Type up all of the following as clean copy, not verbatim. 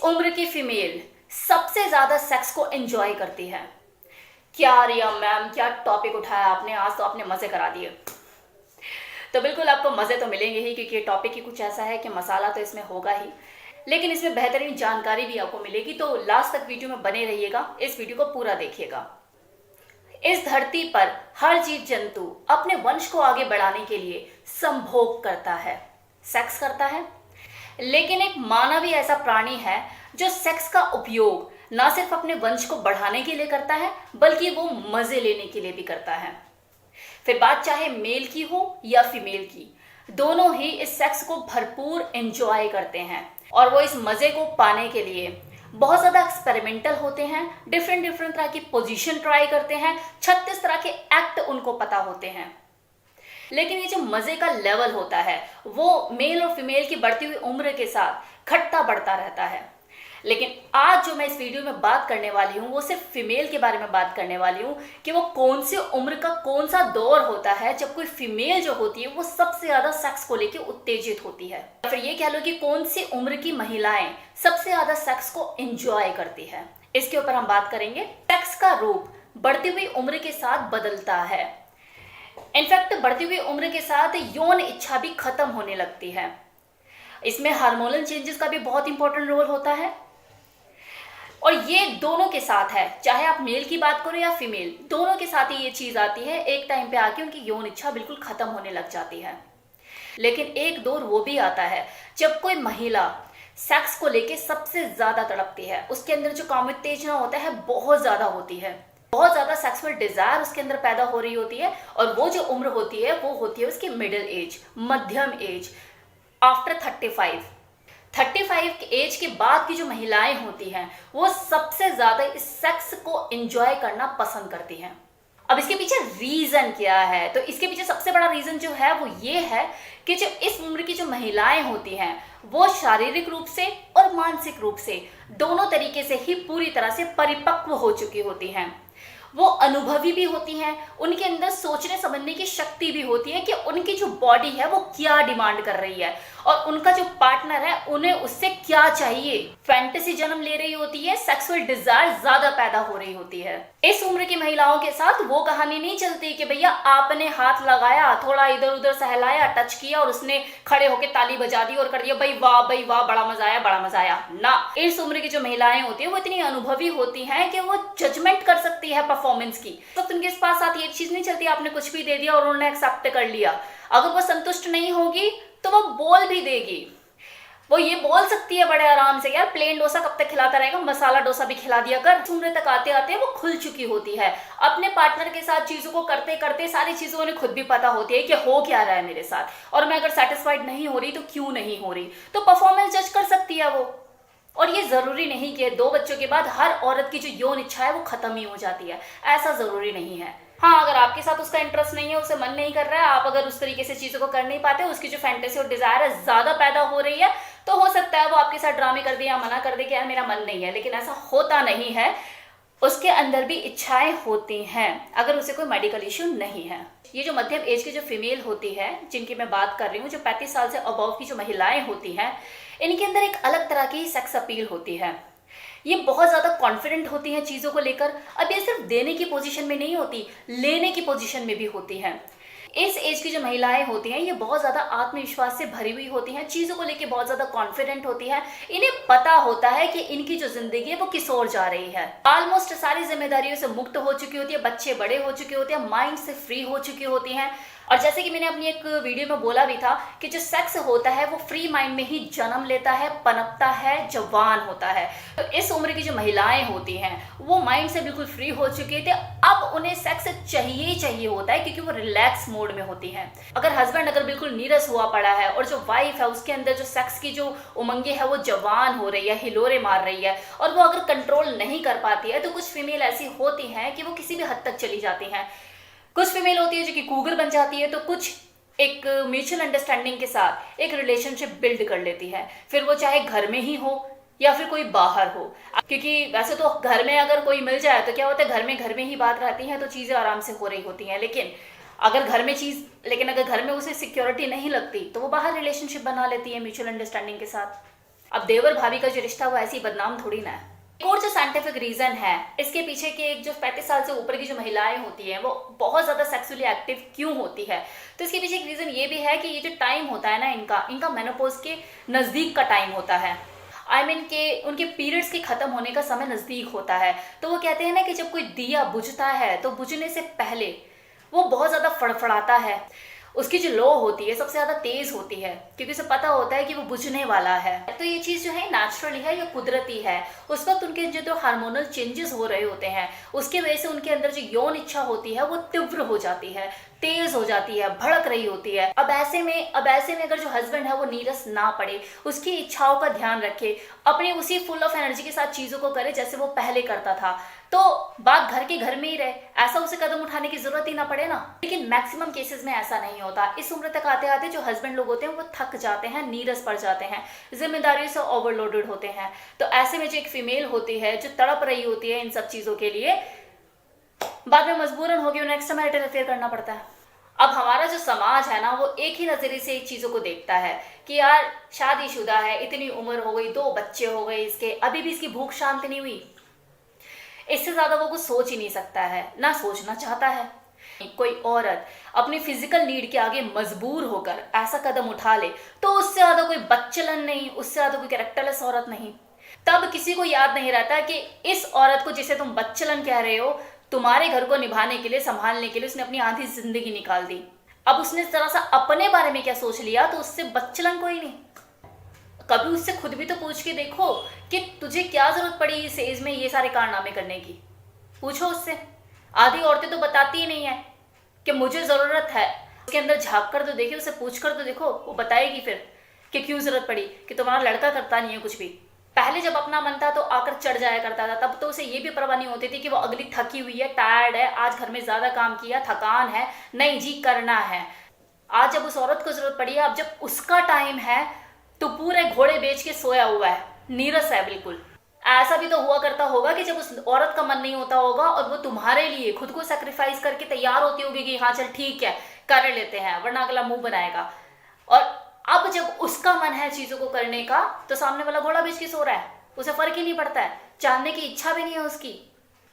उम्र की फीमेल सबसे ज्यादा सेक्स को एंजॉय करती है? क्या रिया मैम, क्या टॉपिक उठाया आपने, आज तो आपने मजे करा दिए। तो बिल्कुल आपको मजे तो मिलेंगे ही, क्योंकि ये टॉपिक ही कुछ ऐसा है कि मसाला तो इसमें होगा ही, लेकिन इसमें बेहतरीन जानकारी भी आपको मिलेगी। तो लास्ट तक वीडियो में बने रहिएगा, इस वीडियो को पूरा देखिएगा। इस धरती पर हर जीव जंतु अपने वंश को आगे बढ़ाने के लिए संभोग करता है, सेक्स करता है। लेकिन एक मानव ही ऐसा प्राणी है जो सेक्स का उपयोग ना सिर्फ अपने वंश को बढ़ाने के लिए करता है, बल्कि वो मजे लेने के लिए भी करता है। फिर बात चाहे मेल की हो या फीमेल की, दोनों ही इस सेक्स को भरपूर एंजॉय करते हैं और वो इस मजे को पाने के लिए बहुत ज्यादा एक्सपेरिमेंटल होते हैं, डिफरेंट तरह की पोजीशन ट्राई करते हैं, 36 तरह के एक्ट उनको पता होते हैं। लेकिन ये जो मजे का लेवल होता है वो मेल और फीमेल की बढ़ती हुई उम्र के साथ घटता बढ़ता रहता है। लेकिन आज जो मैं इस वीडियो में बात करने वाली हूँ वो सिर्फ फीमेल के बारे में बात करने वाली हूँ कि वो कौन सी उम्र का कौन सा दौर होता है जब कोई फीमेल जो होती है वो सबसे ज्यादा सेक्स को लेकर उत्तेजित होती है। फिर ये कह लो कि कौन सी उम्र की महिलाएं सबसे ज्यादा सेक्स को एंजॉय करती है, इसके ऊपर हम बात करेंगे। सेक्स का रूप बढ़ती हुई उम्र के साथ बदलता है। इनफैक्ट बढ़ती हुई उम्र के साथ यौन इच्छा भी खत्म होने लगती है। इसमें हार्मोनल चेंजेस का भी बहुत इंपॉर्टेंट रोल होता है और ये दोनों के साथ है, चाहे आप मेल की बात करो या फीमेल, दोनों के साथ ही ये चीज आती है। एक टाइम पे आके उनकी यौन इच्छा बिल्कुल खत्म होने लग जाती है। लेकिन एक दौर वो भी आता है जब कोई महिला सेक्स को लेके सबसे ज्यादा तड़पती है, उसके अंदर जो कामोत्तेजना होता है बहुत ज्यादा होती है, बहुत ज्यादा सेक्सुअल डिजायर उसके अंदर पैदा हो रही होती है। और वो जो उम्र होती है वो होती है उसकी मिडिल एज, मध्यम एज, आफ्टर 35 एज के बाद की जो महिलाएं होती हैं वो सबसे ज्यादा इस सेक्स को एंजॉय करना पसंद करती हैं। अब इसके पीछे रीजन क्या है? तो इसके पीछे सबसे बड़ा रीजन जो है वो ये है कि जो इस उम्र की जो महिलाएं होती हैं वो शारीरिक रूप से और मानसिक रूप से दोनों तरीके से ही पूरी तरह से परिपक्व हो चुकी होती हैं। वो अनुभवी भी होती हैं, उनके अंदर सोचने समझने की शक्ति भी होती है कि उनकी जो बॉडी है वो क्या डिमांड कर रही है और उनका जो पार्टनर है उन्हें उससे क्या चाहिए। फैंटेसी जन्म ले रही होती है, सेक्सुअल डिजायर ज्यादा पैदा हो रही होती है। इस उम्र की महिलाओं के साथ वो कहानी नहीं चलती कि भैया आपने हाथ लगाया, थोड़ा इधर उधर सहलाया, टच किया और उसने खड़े होकर ताली बजा दी और कर दिया भाई वाह बड़ा मजा आया, बड़ा मजा आया ना। इस उम्र की जो महिलाएं होती है वो इतनी अनुभवी होती हैं कि वो जजमेंट कर सकती है परफॉर्मेंस की। तो उनके पास साथ ये चीज नहीं चलती आपने कुछ भी दे दिया और उन्होंने एक्सेप्ट कर लिया। अगर वो संतुष्ट नहीं होगी तो वो बोल भी देगी। वो ये बोल सकती है बड़े आराम से, यार प्लेन डोसा कब तक खिलाता रहेगा, मसाला डोसा भी खिला दिया कर। उम्र तक आते आते वो खुल चुकी होती है, अपने पार्टनर के साथ चीजों को करते करते सारी चीजों उन्हें खुद भी पता होती है कि हो क्या रहा है मेरे साथ और मैं अगर सेटिस्फाइड नहीं हो रही तो क्यों नहीं हो रही। तो परफॉर्मेंस जज कर सकती है वो। और ये जरूरी नहीं कि 2 बच्चों के बाद हर औरत की जो यौन इच्छा है वो खत्म ही हो जाती है, ऐसा जरूरी नहीं है। हाँ, अगर आपके साथ उसका इंटरेस्ट नहीं है, उसे मन नहीं कर रहा है, आप अगर उस तरीके से चीजों को कर नहीं पाते, उसकी जो फैंटेसी और डिजायर है ज्यादा पैदा हो रही है, तो हो सकता है वो आपके साथ ड्रामे कर दे या मना कर दे कि यार मेरा मन नहीं है। लेकिन ऐसा होता नहीं है, उसके अंदर भी इच्छाएं होती हैं अगर उसे कोई मेडिकल इश्यू नहीं है। ये जो मध्यम एज की जो फीमेल होती है जिनकी मैं बात कर रही हूँ, जो 35 साल से अबव की जो महिलाएं होती हैं, इनके अंदर एक अलग तरह की सेक्स अपील होती है। ये बहुत ज्यादा कॉन्फिडेंट होती हैं चीजों को लेकर। अब ये सिर्फ देने की पोजीशन में नहीं होती, लेने की पोजीशन में भी होती हैं। इस एज की जो महिलाएं होती हैं ये बहुत ज्यादा आत्मविश्वास से भरी हुई होती हैं, चीजों को लेकर बहुत ज्यादा कॉन्फिडेंट होती हैं। इन्हें पता होता है कि इनकी जो जिंदगी है वो किस ओर जा रही है। ऑलमोस्ट सारी जिम्मेदारियों से मुक्त हो चुकी होती है, बच्चे बड़े हो चुके होते हैं, माइंड से फ्री हो चुकी होती हैं। और जैसे कि मैंने अपनी एक वीडियो में बोला भी था कि जो सेक्स होता है वो फ्री माइंड में ही जन्म लेता है, पनपता है, जवान होता है। तो इस उम्र की जो महिलाएं होती हैं वो माइंड से बिल्कुल फ्री हो चुके थे। अब उन्हें सेक्स चाहिए ही चाहिए होता है क्योंकि वो रिलैक्स मोड में होती हैं। अगर हस्बैंड अगर बिल्कुल नीरस हुआ पड़ा है और जो वाइफ है उसके अंदर जो सेक्स की जो उमंगे है वो जवान हो रही है, हिलोरे मार रही है और वो अगर कंट्रोल नहीं कर पाती है, तो कुछ फीमेल ऐसी होती हैं कि वो किसी भी हद तक चली जाती हैं। कुछ फीमेल होती है जो कि कूगर बन जाती है, तो कुछ एक म्यूचुअल अंडरस्टैंडिंग के साथ एक रिलेशनशिप बिल्ड कर लेती है, फिर वो चाहे घर में ही हो या फिर कोई बाहर हो। क्योंकि वैसे तो घर में अगर कोई मिल जाए तो क्या होता है, घर में ही बात रहती है तो चीजें आराम से हो रही होती हैं। लेकिन अगर घर में उसे सिक्योरिटी नहीं लगती तो वो बाहर रिलेशनशिप बना लेती है म्यूचुअल अंडरस्टैंडिंग के साथ। अब देवर भाभी का जो रिश्ता वो ऐसे ही बदनाम थोड़ी ना है। एक और जो साइंटिफिक रीजन है इसके पीछे के, एक जो 35 साल से ऊपर की जो महिलाएं होती हैं वो बहुत ज्यादा सेक्सुअली एक्टिव क्यों होती है, तो इसके पीछे एक रीजन ये भी है कि ये जो टाइम होता है ना इनका मेनोपॉज के नजदीक का टाइम होता है। के उनके पीरियड्स के खत्म होने का समय नजदीक होता है। तो वो कहते हैं ना कि जब कोई दिया बुझता है तो बुझने से पहले वो बहुत ज्यादा फड़फड़ाता है, उसकी जो लो होती है सबसे ज्यादा तेज होती है, क्योंकि उसे पता होता है कि वो बुझने वाला है। तो ये चीज जो है नेचुरली है या कुदरती है। उस वक्त उनके जो हार्मोनल चेंजेस हो रहे होते हैं उसकी वजह से उनके अंदर जो यौन इच्छा होती है वो तीव्र हो जाती है, तेज हो जाती है, भड़क रही होती है। अब ऐसे में अगर जो हस्बैंड है वो नीरस ना पड़े, उसकी इच्छाओं का ध्यान रखे, अपने उसी फुल ऑफ एनर्जी के साथ चीजों को करे जैसे वो पहले करता था, तो बात घर के घर में ही रहे, ऐसा उसे कदम उठाने की जरूरत ही ना पड़े ना। लेकिन मैक्सिमम केसेस में ऐसा नहीं होता। इस उम्र तक आते आते जो हस्बैंड लोग होते हैं वो थक जाते हैं, नीरस पड़ जाते हैं, जिम्मेदारियों से ओवरलोडेड होते हैं। तो ऐसे में जो एक फीमेल होती है जो तड़प रही होती है इन सब चीजों के लिए, बाद में मजबूरन होगी उन्हें एक्स्ट्रा मैरिटल अफेयर करना पड़ता है। अब हमारा जो समाज है ना वो एक ही नजरिए से चीजों को देखता है कि यार शादीशुदा है, इतनी उम्र हो गई, 2 बच्चे हो गए इसके, अभी भी इसकी भूख शांत नहीं हुई। इससे ज्यादा वो कुछ सोच ही नहीं सकता है, ना सोचना चाहता है। कोई औरत अपनी फिजिकल नीड के आगे मजबूर होकर ऐसा कदम उठा ले तो उससे ज्यादा कोई बच्चलन नहीं, उससे ज्यादा कोई कैरेक्टरलेस औरत नहीं। तब किसी को याद नहीं रहता कि इस औरत को जिसे तुम बच्चलन कह रहे हो, तुम्हारे घर को निभाने के लिए, संभालने के लिए उसने अपनी आधी जिंदगी निकाल दी। अब उसने जरा सा अपने बारे में क्या सोच लिया तो उससे बच्चलन कोई नहीं। कभी उससे खुद भी तो पूछ के देखो कि तुझे क्या जरूरत पड़ी इस एज में ये सारे कारनामे करने की। पूछो उससे। आधी औरतें तो बताती ही नहीं है कि मुझे जरूरत है। उसके अंदर झांक कर तो देखिए, उसे पूछ कर तो देखो, वो बताएगी फिर कि क्यों जरूरत पड़ी, कि तुम्हारा लड़का करता नहीं है कुछ भी। पहले जब अपना मन था तो आकर चढ़ जाया करता था, तब तो उसे ये भी परवाह नहीं होती थी कि वो अगली थकी हुई है, टायर्ड है, आज घर में ज्यादा काम किया, थकान है, नहीं जी करना है। आज जब उस औरत को जरूरत पड़ी है, अब जब उसका टाइम है तो पूरे घोड़े बेच के सोया हुआ है, नीरस है बिल्कुल। ऐसा भी तो हुआ करता होगा कि जब उस औरत का मन नहीं होता होगा और वो तुम्हारे लिए खुद को सेक्रीफाइस करके तैयार होती होगी कि हाँ चल ठीक है कर लेते हैं, वरना अगला मुंह बनाएगा। और अब जब उसका मन है चीजों को करने का तो सामने वाला घोड़ा बेच के सो रहा है, उसे फर्क ही नहीं पड़ता है, जानने की इच्छा भी नहीं है उसकी।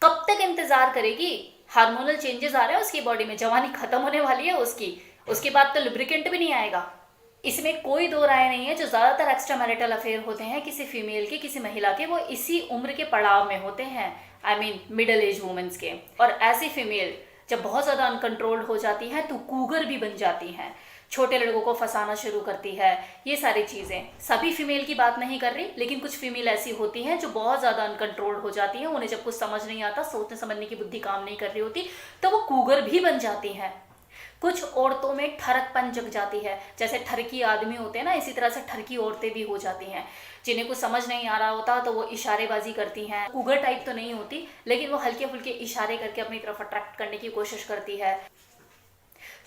कब तक इंतजार करेगी? हार्मोनल चेंजेस आ रहे हैं उसकी बॉडी में, जवानी खत्म होने वाली है उसकी, उसके बाद तो लुब्रिकेंट भी नहीं आएगा। इसमें कोई दो राय नहीं है। जो ज्यादातर एक्स्ट्रा मैरिटल अफेयर होते हैं किसी फीमेल के, किसी महिला के, वो इसी उम्र के पड़ाव में होते हैं, मिडिल एज वुमेन्स के। और ऐसी फीमेल जब बहुत ज्यादा अनकंट्रोल्ड हो जाती है तो कूगर भी बन जाती हैं, छोटे लड़कों को फंसाना शुरू करती है, ये सारी चीजें। सभी फीमेल की बात नहीं कर रही, लेकिन कुछ फीमेल ऐसी होती हैं जो बहुत ज्यादा अनकंट्रोल्ड हो जाती हैं। उन्हें जब कुछ समझ नहीं आता, सोचने समझने की बुद्धि काम नहीं कर रही होती, तो वो कूगर भी बन जाती हैं। कुछ औरतों में ठरकपन जग जाती है, जैसे ठरकी आदमी होते हैं ना, इसी तरह से ठरकी औरतें भी हो जाती हैं। जिन्हें कुछ समझ नहीं आ रहा होता तो वो इशारेबाजी करती हैं। कुगर टाइप तो नहीं होती, लेकिन वो हल्के फुल्के इशारे करके अपनी तरफ अट्रैक्ट करने की कोशिश करती है,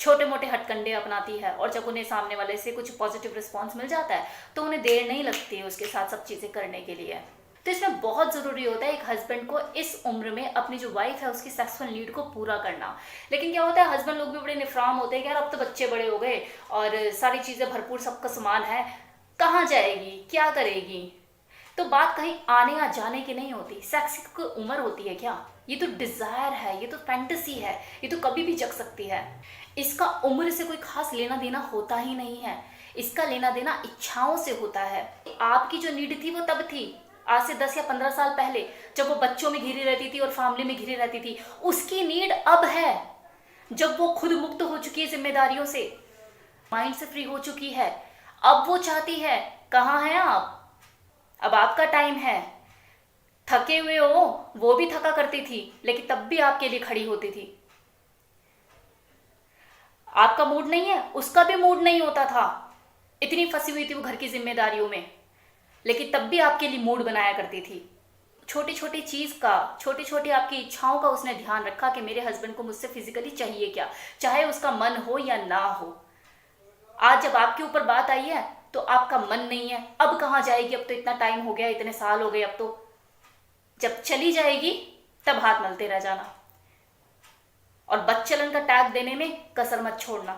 छोटे मोटे हथकंडे अपनाती है। और जब उन्हें सामने वाले से कुछ पॉजिटिव रिस्पॉन्स मिल जाता है तो उन्हें देर नहीं लगती है उसके साथ सब चीजें करने के लिए। तो इसमें बहुत जरूरी होता है एक हस्बैंड को इस उम्र में अपनी जो वाइफ है उसकी सेक्सुअल नीड को पूरा करना। लेकिन क्या होता है, हस्बैंड लोग भी बड़े निफराम होते हैं कि यार अब तो बच्चे बड़े हो गए और सारी चीजें भरपूर, सबका सामान है, कहाँ जाएगी, क्या करेगी। तो बात कहीं आने या जाने की नहीं होती। सेक्स की कोई उम्र होती है क्या? ये तो डिजायर है, ये तो फैंटेसी है, ये तो कभी भी जग सकती है। इसका उम्र से कोई खास लेना देना होता ही नहीं है। इसका लेना देना इच्छाओं से होता है। आपकी जो नीड थी वो तब थी, आज से 10 या 15 साल पहले, जब वो बच्चों में घिरी रहती थी और फैमिली में घिरी रहती थी। उसकी नीड अब है जब वो खुद मुक्त हो चुकी है जिम्मेदारियों से, माइंड से फ्री हो चुकी है। अब वो चाहती है, कहाँ हैं आप, अब आपका टाइम है। थके हुए हो, वो भी थका करती थी, लेकिन तब भी आपके लिए खड़ी होती थी। आपका मूड नहीं है, उसका भी मूड नहीं होता था, इतनी फंसी हुई थी वो घर की जिम्मेदारियों में, लेकिन तब भी आपके लिए मूड बनाया करती थी। छोटी छोटी चीज का, छोटी छोटी आपकी इच्छाओं का उसने ध्यान रखा कि मेरे हस्बैंड को मुझसे फिजिकली चाहिए क्या, चाहे उसका मन हो या ना हो। आज जब आपके ऊपर बात आई है तो आपका मन नहीं है, अब कहाँ जाएगी, अब तो इतना टाइम हो गया, इतने साल हो गए, अब तो जब चली जाएगी तब हाथ मलते रह जाना। और बच्चलन का टैग देने में कसर मत छोड़ना।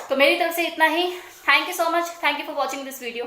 तो मेरी तरफ से इतना ही। Thank you so much, thank you for watching this video.